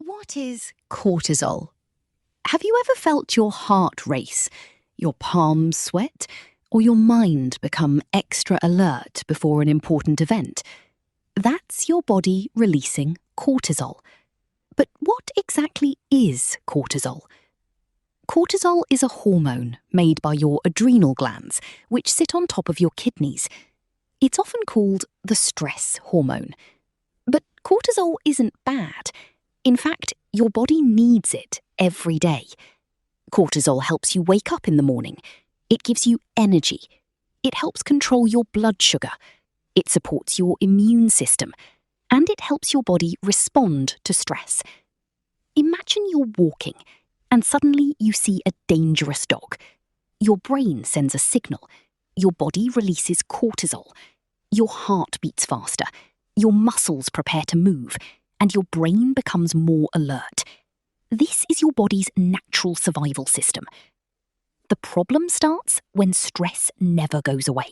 What is cortisol? Have you ever felt your heart race, your palms sweat, or your mind become extra alert before an important event? That's your body releasing cortisol. But what exactly is cortisol? Cortisol is a hormone made by your adrenal glands, which sit on top of your kidneys. It's often called the stress hormone. But cortisol isn't bad. In fact, your body needs it every day. Cortisol helps you wake up in the morning. It gives you energy. It helps control your blood sugar. It supports your immune system. And it helps your body respond to stress. Imagine you're walking and suddenly you see a dangerous dog. Your brain sends a signal. Your body releases cortisol. Your heart beats faster. Your muscles prepare to move. And your brain becomes more alert. This is your body's natural survival system. The problem starts when stress never goes away.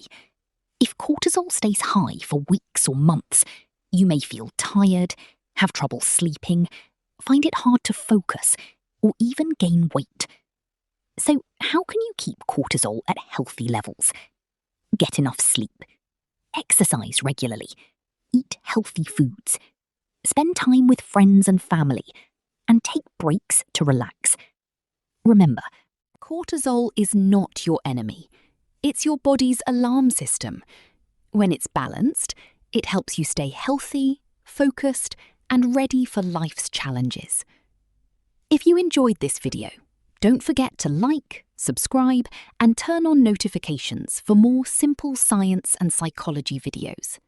If cortisol stays high for weeks or months, you may feel tired, have trouble sleeping, find it hard to focus, or even gain weight. So how can you keep cortisol at healthy levels? Get enough sleep. Exercise regularly. Eat healthy foods. Spend time with friends and family, and take breaks to relax. Remember, cortisol is not your enemy. It's your body's alarm system. When it's balanced, it helps you stay healthy, focused, and ready for life's challenges. If you enjoyed this video, don't forget to like, subscribe, and turn on notifications for more simple science and psychology videos.